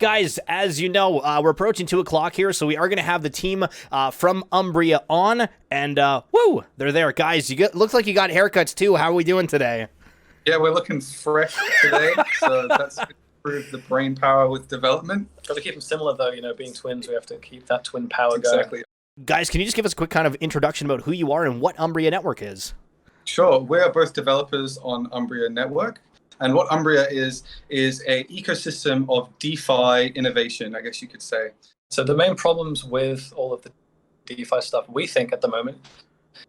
guys, as you know, we're approaching 2 o'clock here, so we are going to have the team from Umbria on, and woo, they're there. Guys, looks like you got haircuts too. How are we doing today? Yeah, we're looking fresh today, so that's improved the brain power with development. Got to keep them similar, though. You know, being twins, we have to keep that twin power Exactly. going. Guys, can you just give us a quick kind of introduction about who you are and what Umbria.network is? Sure. We are both developers on Umbria.network. And what Umbria is a ecosystem of DeFi innovation, I guess you could say. So the main problems with all of the DeFi stuff we think at the moment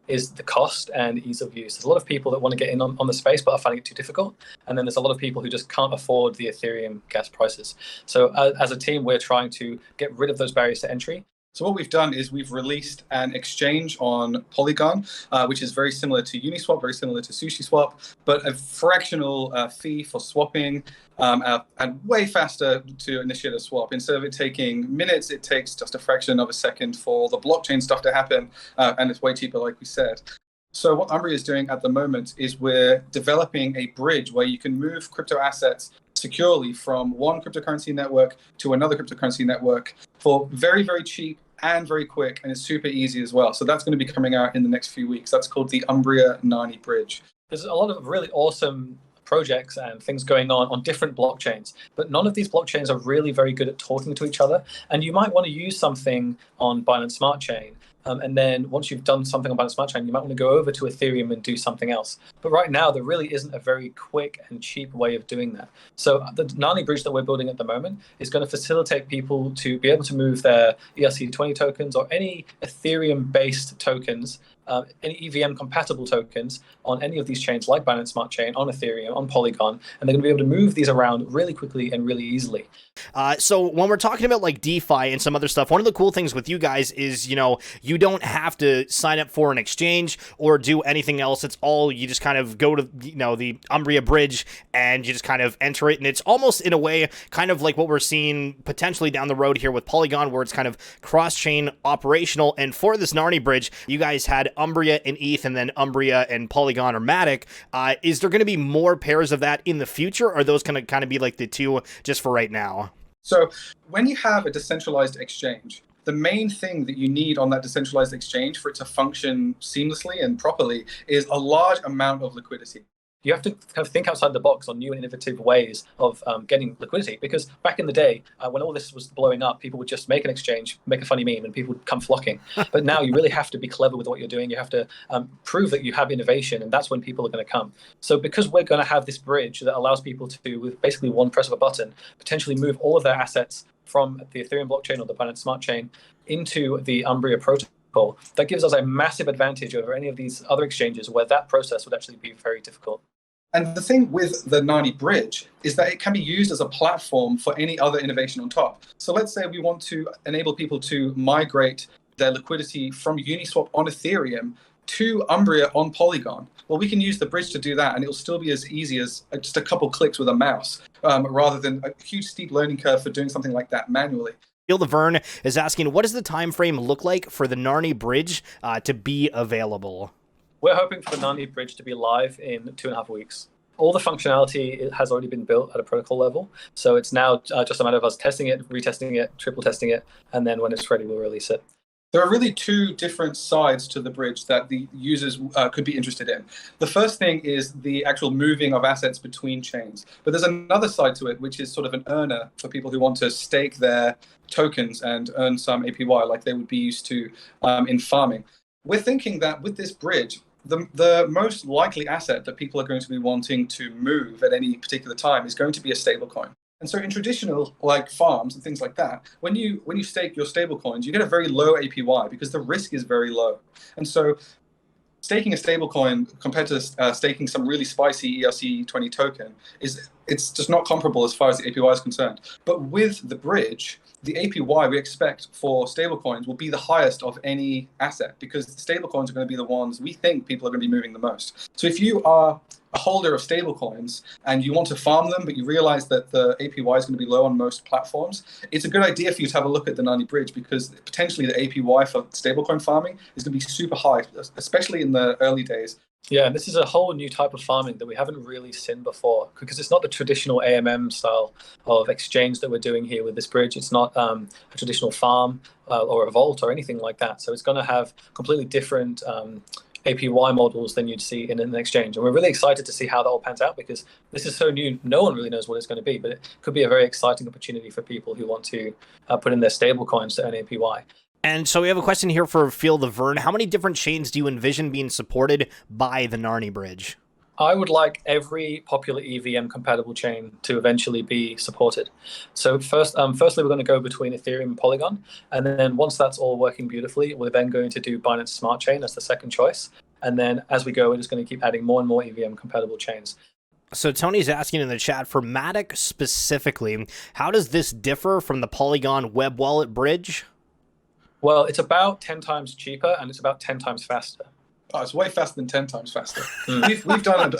is the cost and ease of use. There's a lot of people that want to get in on the space but are finding it too difficult. And then there's a lot of people who just can't afford the Ethereum gas prices. So as a team, we're trying to get rid of those barriers to entry. So what we've done is we've released an exchange on Polygon, which is very similar to Uniswap, very similar to SushiSwap, but a fractional fee for swapping and way faster to initiate a swap. Instead of it taking minutes, it takes just a fraction of a second for the blockchain stuff to happen, and it's way cheaper, like we said. So what Umbria is doing at the moment is we're developing a bridge where you can move crypto assets securely from one cryptocurrency network to another cryptocurrency network for very, very cheap and very quick, and it's super easy as well. So that's going to be coming out in the next few weeks. That's called the Umbria Nani Bridge. There's a lot of really awesome projects and things going on different blockchains, but none of these blockchains are really very good at talking to each other. And you might want to use something on Binance Smart Chain. And then once you've done something on Binance Smart Chain, you might want to go over to Ethereum and do something else. But right now, there really isn't a very quick and cheap way of doing that. So the Nani bridge that we're building at the moment is going to facilitate people to be able to move their ERC20 tokens or any Ethereum-based tokens, any EVM-compatible tokens on any of these chains like Binance Smart Chain, on Ethereum, on Polygon, and they're going to be able to move these around really quickly and really easily. So when we're talking about like DeFi and some other stuff, one of the cool things with you guys is, you don't have to sign up for an exchange or do anything else. It's all, you just kind of go to, the Umbria bridge and you just kind of enter it. And it's almost in a way kind of like what we're seeing potentially down the road here with Polygon, where it's kind of cross-chain operational. And for this Narni bridge, you guys had Umbria and ETH and then Umbria and Polygon or Matic. Is there going to be more pairs of that in the future? Or are those going to kind of be like the two just for right now? So when you have a decentralized exchange, the main thing that you need on that decentralized exchange for it to function seamlessly and properly is a large amount of liquidity. You have to kind of think outside the box on new and innovative ways of getting liquidity. Because back in the day, when all this was blowing up, people would just make an exchange, make a funny meme, and people would come flocking. But now you really have to be clever with what you're doing. You have to prove that you have innovation, and that's when people are going to come. So because we're going to have this bridge that allows people to, with basically one press of a button, potentially move all of their assets from the Ethereum blockchain or the Binance Smart Chain into the Umbria protocol, that gives us a massive advantage over any of these other exchanges where that process would actually be very difficult. And the thing with the Nani bridge is that it can be used as a platform for any other innovation on top. So let's say we want to enable people to migrate their liquidity from Uniswap on Ethereum to Umbria on Polygon. Well, we can use the bridge to do that, and it'll still be as easy as just a couple clicks with a mouse, rather than a huge steep learning curve for doing something like that manually. Neil Laverne is asking, what does the time frame look like for the Narni bridge to be available? We're hoping for the Nani bridge to be live in 2.5 weeks. All the functionality has already been built at a protocol level. So it's now just a matter of us testing it, retesting it, triple testing it, and then when it's ready, we'll release it. There are really two different sides to the bridge that the users could be interested in. The first thing is the actual moving of assets between chains. But there's another side to it, which is sort of an earner for people who want to stake their tokens and earn some APY like they would be used to in farming. We're thinking that with this bridge, the most likely asset that people are going to be wanting to move at any particular time is going to be a stablecoin. And so in traditional like farms and things like that, when you stake your stablecoins, you get a very low APY because the risk is very low. And so staking a stablecoin compared to staking some really spicy ERC20 token it's just not comparable as far as the APY is concerned. But with the bridge, the APY we expect for stablecoins will be the highest of any asset because stablecoins are going to be the ones we think people are going to be moving the most. So if you are a holder of stablecoins and you want to farm them, but you realize that the APY is going to be low on most platforms, it's a good idea for you to have a look at the Nani bridge because potentially the APY for stablecoin farming is going to be super high, especially in the early days. Yeah, and this is a whole new type of farming that we haven't really seen before because it's not the traditional AMM style of exchange that we're doing here with this bridge. It's not a traditional farm or a vault or anything like that. So it's going to have completely different APY models than you'd see in an exchange. And we're really excited to see how that all pans out because this is so new. No one really knows what it's going to be, but it could be a very exciting opportunity for people who want to put in their stable coins to earn APY. And so we have a question here for Feel the Vern. How many different chains do you envision being supported by the Narni bridge? I would like every popular EVM compatible chain to eventually be supported. So firstly, we're going to go between Ethereum and Polygon. And then once that's all working beautifully, we're then going to do Binance Smart Chain as the second choice. And then as we go, we're just going to keep adding more and more EVM compatible chains. So Tony's asking in the chat, for Matic specifically, how does this differ from the Polygon web wallet bridge? Well, it's about 10 times cheaper and it's about 10 times faster. Oh, it's way faster than 10 times faster. We've done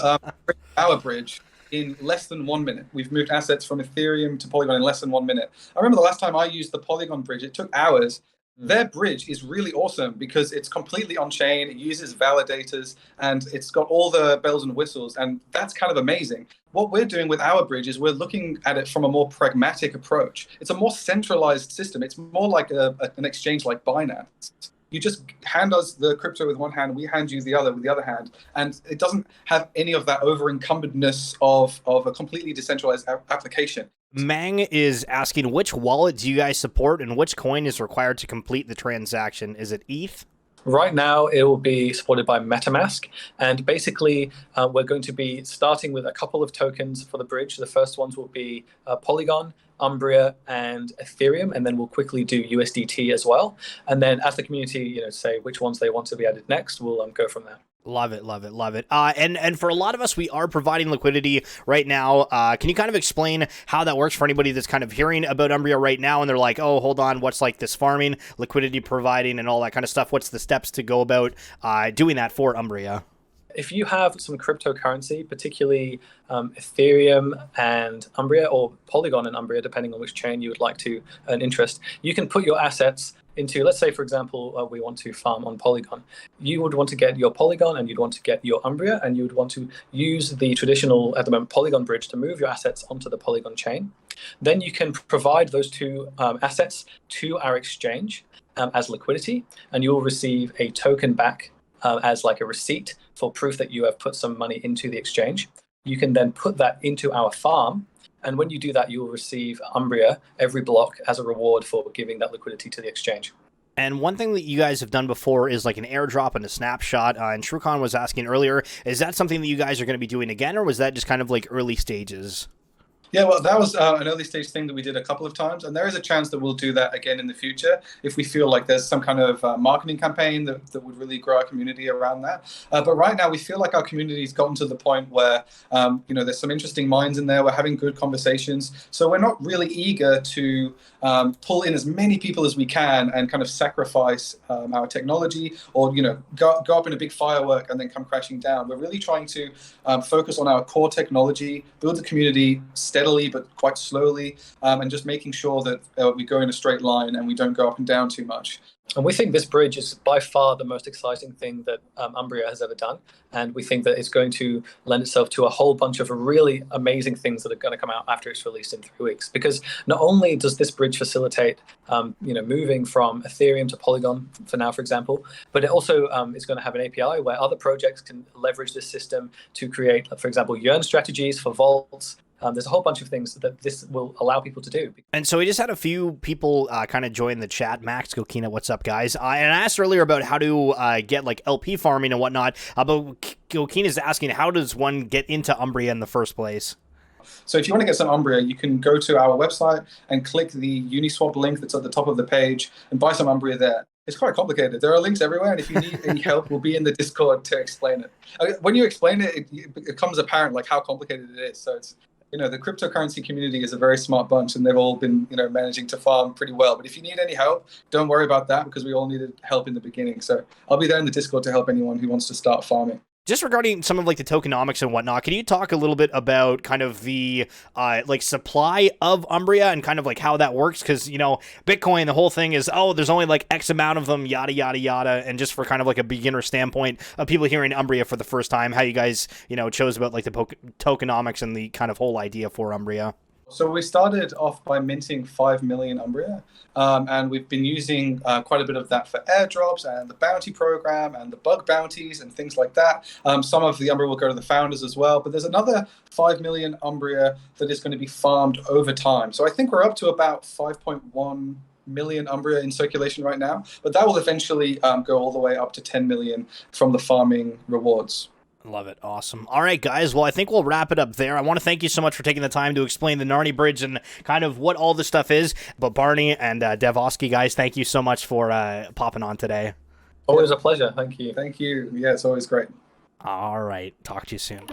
our bridge in less than 1 minute. We've moved assets from Ethereum to Polygon in less than 1 minute. I remember the last time I used the Polygon bridge, it took hours. Their bridge is really awesome because it's completely on-chain, it uses validators, and it's got all the bells and whistles, and that's kind of amazing. What we're doing with our bridge is we're looking at it from a more pragmatic approach. It's a more centralized system. It's more like an exchange like Binance. You just hand us the crypto with one hand, we hand you the other with the other hand, and it doesn't have any of that over-encumberedness of a completely decentralized application. Mang is asking, which wallet do you guys support and which coin is required to complete the transaction? Is it ETH? Right now, it will be supported by MetaMask. And basically, we're going to be starting with a couple of tokens for the bridge. The first ones will be Polygon, Umbria, and Ethereum. And then we'll quickly do USDT as well. And then as the community, say which ones they want to be added next, we'll go from there. Love it, love it, love it. And for a lot of us, we are providing liquidity right now. Can you kind of explain how that works for anybody that's kind of hearing about Umbria right now and they're like, oh, hold on, what's like this farming, liquidity providing, and all that kind of stuff? What's the steps to go about doing that for Umbria? If you have some cryptocurrency, particularly Ethereum and Umbria, or Polygon and Umbria, depending on which chain you would like to earn interest, you can put your assets into, let's say, for example, we want to farm on Polygon. You would want to get your Polygon and you'd want to get your Umbria, and you would want to use the traditional, at the moment, Polygon bridge to move your assets onto the Polygon chain. Then you can provide those two assets to our exchange as liquidity, and you will receive a token back as like a receipt for proof that you have put some money into the exchange. You can then put that into our farm. And when you do that, you will receive Umbria every block as a reward for giving that liquidity to the exchange. And one thing that you guys have done before is like an airdrop and a snapshot. And Shrukan was asking earlier, is that something that you guys are going to be doing again, or was that just kind of like early stages? Yeah, well, that was an early stage thing that we did a couple of times, and there is a chance that we'll do that again in the future if we feel like there's some kind of marketing campaign that would really grow our community around that. But right now, we feel like our community's gotten to the point where there's some interesting minds in there. We're having good conversations, so we're not really eager to pull in as many people as we can and kind of sacrifice our technology, or go up in a big firework and then come crashing down. We're really trying to focus on our core technology, build the community steadily but quite slowly, and just making sure that we go in a straight line and we don't go up and down too much. And we think this bridge is by far the most exciting thing that Umbria has ever done. And we think that it's going to lend itself to a whole bunch of really amazing things that are going to come out after it's released in 3 weeks. Because not only does this bridge facilitate, moving from Ethereum to Polygon for now, for example, but it also is going to have an API where other projects can leverage this system to create, for example, yearn strategies for vaults. There's a whole bunch of things that this will allow people to do. And so we just had a few people kind of join the chat. Max Gokina, what's up, guys? And I asked earlier about how to get like LP farming and whatnot. But Gokina's asking, how does one get into Umbria in the first place? So if you want to get some Umbria, you can go to our website and click the Uniswap link that's at the top of the page and buy some Umbria there. It's quite complicated. There are links everywhere, and if you need any help, we'll be in the Discord to explain it. When you explain it, it becomes apparent like how complicated it is. So it's the cryptocurrency community is a very smart bunch, and they've all been, managing to farm pretty well. But if you need any help, don't worry about that, because we all needed help in the beginning. So I'll be there in the Discord to help anyone who wants to start farming. Just regarding some of like the tokenomics and whatnot, can you talk a little bit about kind of the like supply of Umbria and kind of like how that works? Because, you know, Bitcoin, the whole thing is, oh, there's only like X amount of them, yada, yada, yada. And just for kind of like a beginner standpoint of people hearing Umbria for the first time, how you guys, you know, chose about like the tokenomics and the kind of whole idea for Umbria. So we started off by minting 5 million Umbria, and we've been using quite a bit of that for airdrops and the bounty program and the bug bounties and things like that. Some of the Umbria will go to the founders as well, but there's another 5 million Umbria that is going to be farmed over time. So I think we're up to about 5.1 million Umbria in circulation right now, but that will eventually go all the way up to 10 million from the farming rewards. Love it. Awesome. All right, guys. Well, I think we'll wrap it up there. I want to thank you so much for taking the time to explain the Narni Bridge and kind of what all this stuff is. But Barney and Devoski, guys, thank you so much for popping on today. Always a pleasure. Thank you. Thank you. Yeah, it's always great. All right. Talk to you soon.